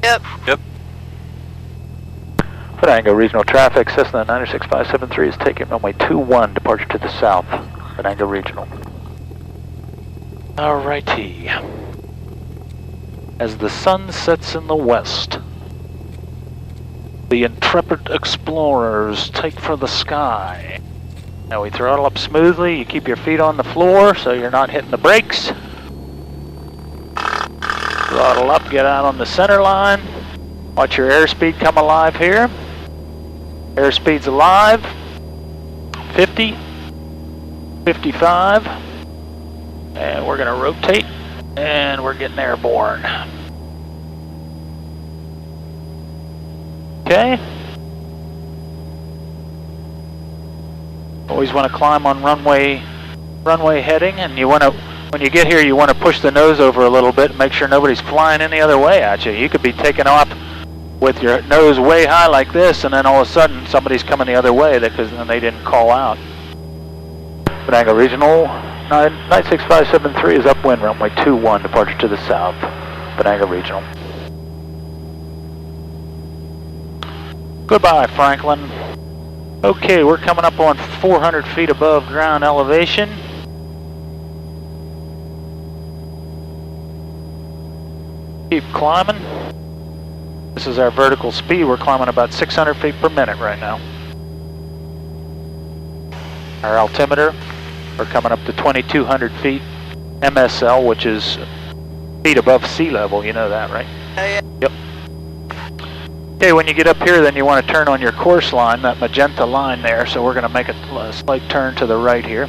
Yep. Yep. Venango Regional Traffic, Cessna 96573 is taking runway 21, departure to the south, Venango Regional. Alrighty. As the sun sets in the west, the intrepid explorers take for the sky. Now we throttle up smoothly, you keep your feet on the floor so you're not hitting the brakes. Throttle up, get out on the center line. Watch your airspeed come alive here. Airspeed's alive. 50, 55, and we're gonna rotate, and we're getting airborne. Okay. Always want to climb on runway heading, and you want to, when you get here, you want to push the nose over a little bit and make sure nobody's flying any other way at you. You could be taking off with your nose way high like this, and then all of a sudden somebody's coming the other way because then they didn't call out. Venango Regional 96573 is upwind, runway 21, departure to the south, Venango Regional. Goodbye, Franklin. Okay, we're coming up on 400 feet above ground elevation. Keep climbing. This is our vertical speed. We're climbing about 600 feet per minute right now. Our altimeter, we're coming up to 2,200 feet MSL, which is feet above sea level. You know that, right? Yeah. Yep. Okay, when you get up here, then you want to turn on your course line, that magenta line there. So we're going to make a slight turn to the right here.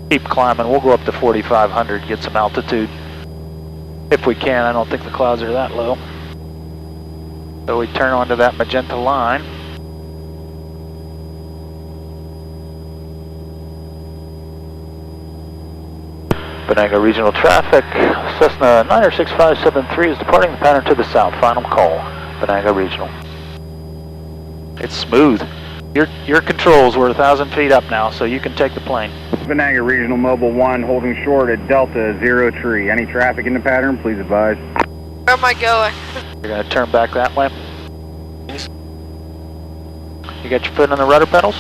Keep climbing. We'll go up to 4,500, get some altitude. If we can, I don't think the clouds are that low. So we turn onto that magenta line. Venango Regional Traffic, Cessna 96573 is departing the pattern to the south. Final call, Venango Regional. It's smooth. Your controls, we're 1,000 feet up now, so you can take the plane. Venango Regional Mobile 1 holding short at Delta 03. Any traffic in the pattern, please advise. Where am I going? You're going to turn back that way. You got your foot on the rudder pedals?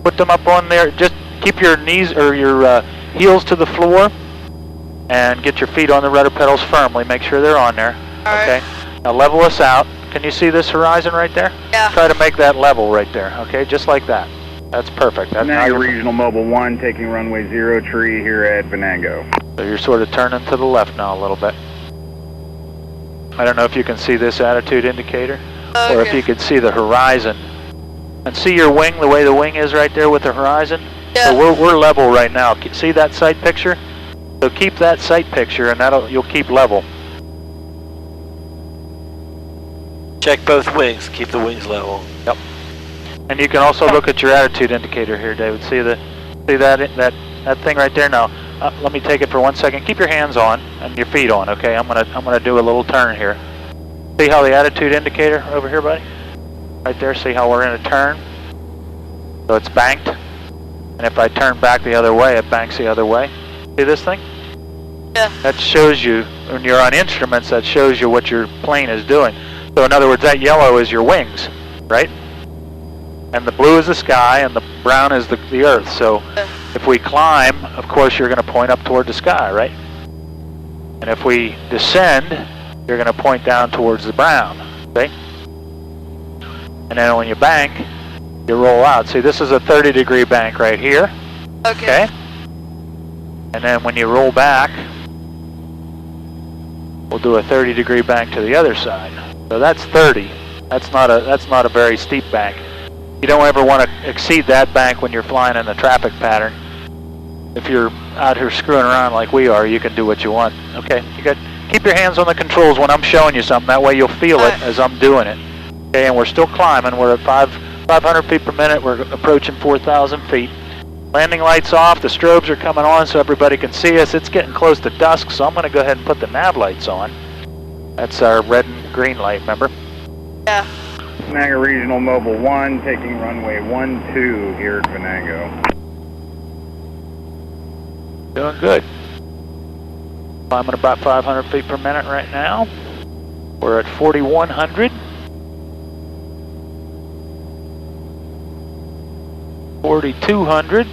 Put them up on there. Just keep your knees or your heels to the floor and get your feet on the rudder pedals firmly. Make sure they're on there. All okay. Right. Now level us out. Can you see this horizon right there? Yeah. Try to make that level right there. Okay, just like that. That's perfect. That's Venango Regional Mobile 1 taking runway 03 here at Venango. So you're sort of turning to the left now a little bit. I don't know if you can see this attitude indicator, or if you can see the horizon. And see your wing, the way the wing is right there with the horizon? Yeah. So we're level right now. See that sight picture? So keep that sight picture and you'll keep level. Check both wings, keep the wings level. Yep. And you can also look at your attitude indicator here, David. See that thing right there? Now, let me take it for 1 second. Keep your hands on and your feet on, okay? I'm gonna do a little turn here. See how the attitude indicator over here, buddy? Right there, see how we're in a turn? So it's banked. And if I turn back the other way, it banks the other way. See this thing? Yeah. That shows you, when you're on instruments, that shows you what your plane is doing. So in other words, that yellow is your wings, right? And the blue is the sky, and the brown is the earth. So if we climb, of course, you're going to point up toward the sky, right? And if we descend, you're going to point down towards the brown, okay? And then when you bank, you roll out. See, this is a 30-degree bank right here. Okay. And then when you roll back, we'll do a 30-degree bank to the other side. So that's 30. That's not a very steep bank. You don't ever want to exceed that bank when you're flying in the traffic pattern. If you're out here screwing around like we are, you can do what you want. Okay, keep your hands on the controls when I'm showing you something. That way you'll feel it as I'm doing it. Okay, and we're still climbing. We're at 500 feet per minute. We're approaching 4,000 feet. Landing lights off. The strobes are coming on so everybody can see us. It's getting close to dusk, so I'm going to go ahead and put the nav lights on. That's our red and green light, remember? Yeah. Venango Regional Mobile 1 taking runway 12 here at Venango. Doing good. Climbing about 500 feet per minute right now. We're at 4,100. 4,200.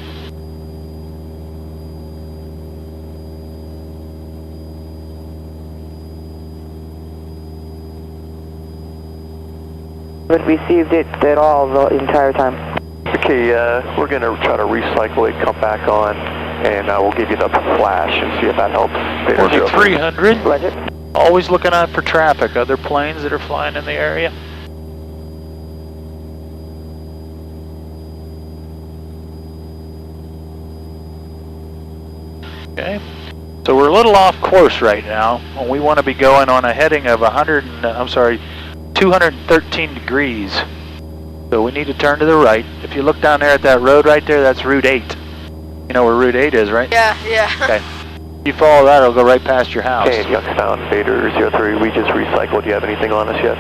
But received it at all the entire time. Okay, we're going to try to recycle it, come back on, and we'll give you the flash and see if that helps. 4,300. Roger. Always looking out for traffic, other planes that are flying in the area. Okay, so we're a little off course right now. We want to be going on a heading of 213 degrees. So we need to turn to the right. If you look down there at that road right there, that's Route 8. You know where Route 8 is, right? Yeah, yeah. Okay. If you follow that, it'll go right past your house. Okay, Youngstown, Vader 03, we just recycled. Do you have anything on us yet?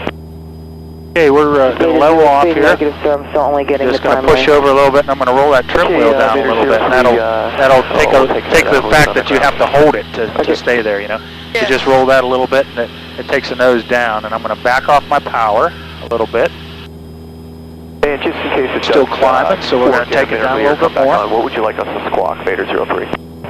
Okay, we're going to level off here. Negative, sir. I'm still only getting Just the going to push over a little bit, and I'm going to roll that trim wheel down a little bit. And that'll take the fact that you have to hold it to stay there, you know. Yeah. You just roll that a little bit, and it takes the nose down. And I'm going to back off my power a little bit. And just in case it's still climbing, so we're going to take it down a little bit more. What would you like us to squawk, Vader 03?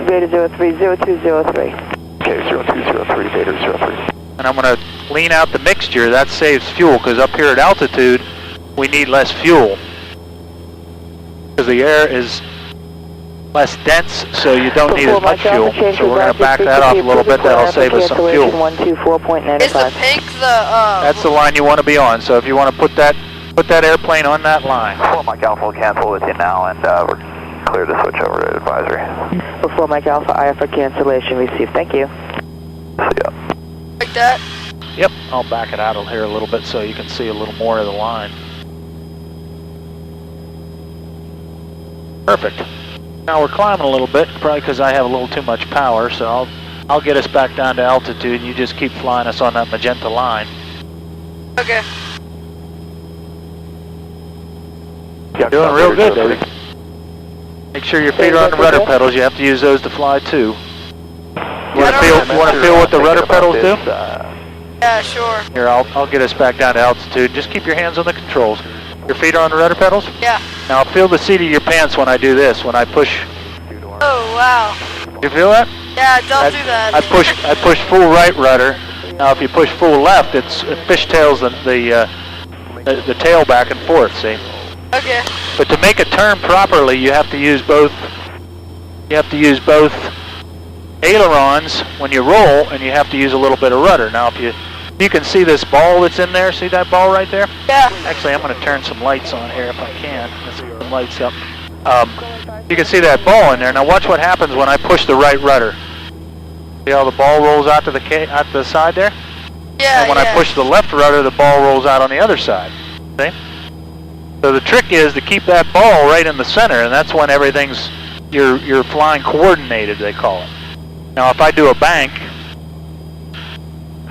Vader 03, 0203. Okay, 0203, Vader 03. And I'm going to lean out the mixture. That saves fuel, because up here at altitude, we need less fuel. Because the air is less dense, so you don't need as much fuel. So we're going to back that off a little bit. That'll save us some fuel. Is the pink the, That's the line you want to be on. So if you want to put that airplane on that line. 4 Mike Alpha will cancel with you now, and we're clear to switch over to advisory. 4 Mike Alpha, IR for cancellation received. Thank you. See ya. like that? Yep, I'll back it out here a little bit so you can see a little more of the line. Perfect. Now we're climbing a little bit, probably because I have a little too much power, so I'll get us back down to altitude, and you just keep flying us on that magenta line. Okay. You're doing real good, David. Make sure your feet are on the rudder pedals. You have to use those to fly too. You want to feel what the rudder pedals do? Yeah, sure. Here, I'll get us back down to altitude. Just keep your hands on the controls. Your feet are on the rudder pedals? Yeah. Now feel the seat of your pants when I do this, when I push. Oh, wow. You feel that? Yeah, don't do that. I push full right rudder. Now if you push full left, it fishtails the tail back and forth, see? Okay. But to make a turn properly, you have to use both. You have to use both ailerons when you roll, and you have to use a little bit of rudder. Now, if you can see this ball that's in there, see that ball right there? Yeah. Actually, I'm going to turn some lights on here if I can. Let's get some lights up. You can see that ball in there. Now, watch what happens when I push the right rudder. See how the ball rolls out to the side there? Yeah. And when I push the left rudder, the ball rolls out on the other side. See? So the trick is to keep that ball right in the center, and that's when everything's you're flying coordinated, they call it. Now if I do a bank,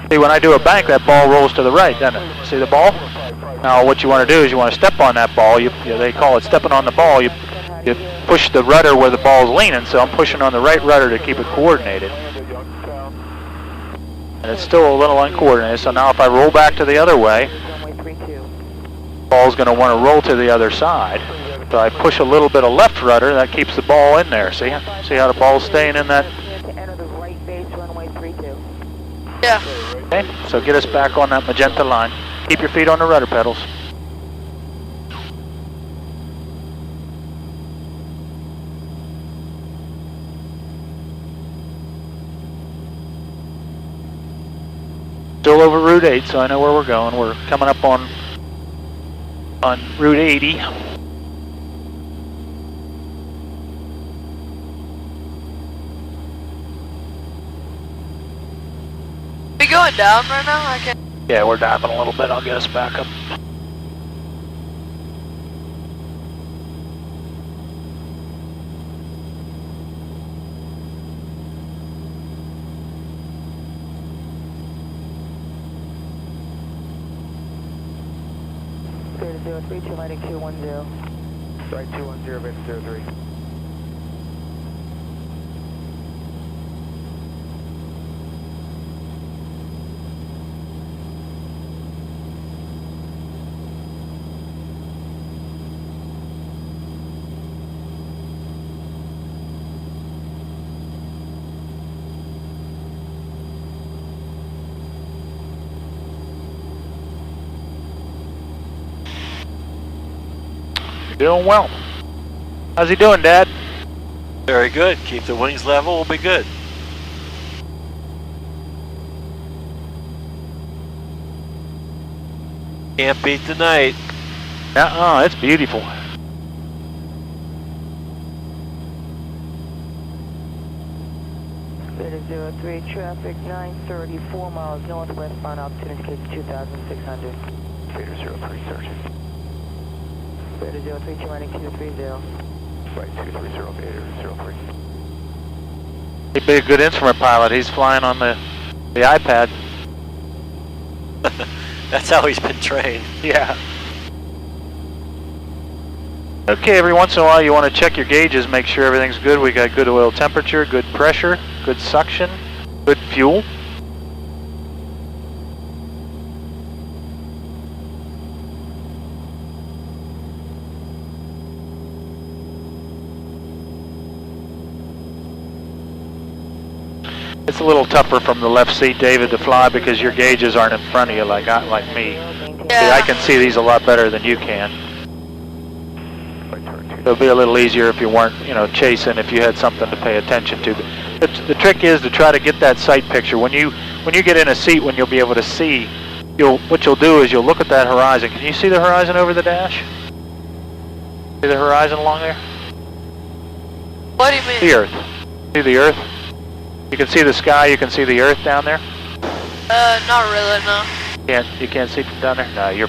see when I do a bank, that ball rolls to the right, doesn't it? See the ball? Now what you want to do is you want to step on that ball. They call it stepping on the ball. You push the rudder where the ball's leaning, so I'm pushing on the right rudder to keep it coordinated. And it's still a little uncoordinated, so now if I roll back to the other way, the ball's going to want to roll to the other side. So I push a little bit of left rudder, that keeps the ball in there. See how the ball's staying in that? Yeah. Okay, so get us back on that magenta line. Keep your feet on the rudder pedals. Still over Route 8, so I know where we're going. We're coming up on Route 80. We going down right now? I can't. Yeah, we're diving a little bit. I'll get us back up. Lighting 210. Right 210, Vader 03. Doing well. How's he doing, Dad? Very good. Keep the wings level, we'll be good. Can't beat the night. It's beautiful. Beta 03, traffic 930, 4 miles northwest, final altitude indicates 2,600. Beta 03, searching. Beta 03, 290, 230. Right, 230, Beta 03. He'd be a good instrument pilot. He's flying on the iPad. That's how he's been trained. Yeah. Okay, every once in a while you want to check your gauges, make sure everything's good. We got good oil temperature, good pressure, good suction, good fuel. It's a little tougher from the left seat, David, to fly because your gauges aren't in front of you like me. Yeah. See, I can see these a lot better than you can. It'll be a little easier if you weren't, chasing, if you had something to pay attention to. But the trick is to try to get that sight picture. When you get in a seat, when you'll be able to see, what you'll do is you'll look at that horizon. Can you see the horizon over the dash? See the horizon along there? What do you mean? The Earth. See the Earth? You can see the sky, you can see the Earth down there? Not really, no. You can't see from down there? No, you're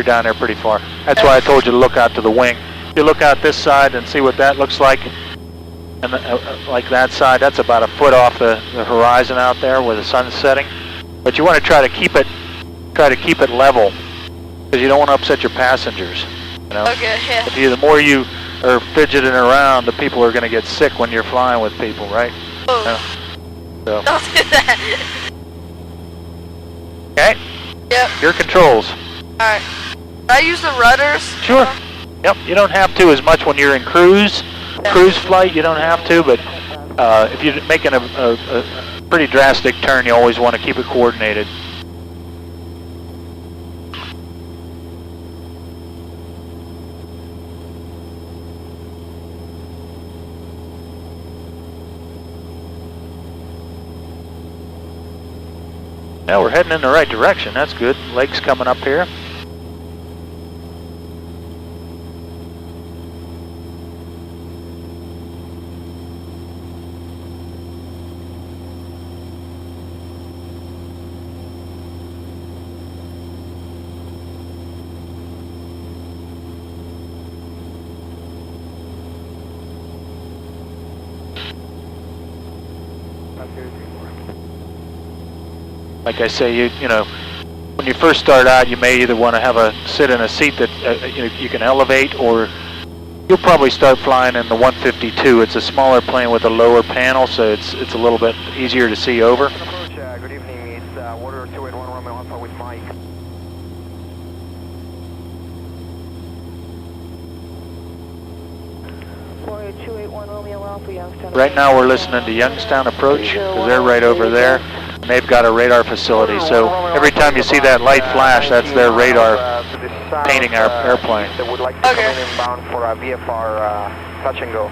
down there pretty far. That's why I told you to look out to the wing. You look out this side and see what that looks like, and like that side, that's about a foot off the horizon out there where the sun's setting. But you want to try to keep it level, because you don't want to upset your passengers. Okay, yeah. The more you are fidgeting around, the people are going to get sick when you're flying with people, right? Oh. So. Don't do that. Okay. Yep. Your controls. Alright. Can I use the rudders? Sure. Yep, you don't have to as much when you're in cruise flight, you don't have to, but if you're making a pretty drastic turn, you always want to keep it coordinated. Now we're heading in the right direction, that's good. Lake's coming up here. Like I say, when you first start out, you may either want to sit in a seat that you can elevate, or you'll probably start flying in the 152. It's a smaller plane with a lower panel, so it's a little bit easier to see over. Good evening, it's Water 281 Romeo Alpha with Mike. Right now we're listening to Youngstown approach, because they're right over there. And they've got a radar facility, so every time you see that light flash, that's their radar painting our airplane. They would like to come in inbound for a VFR touch and go.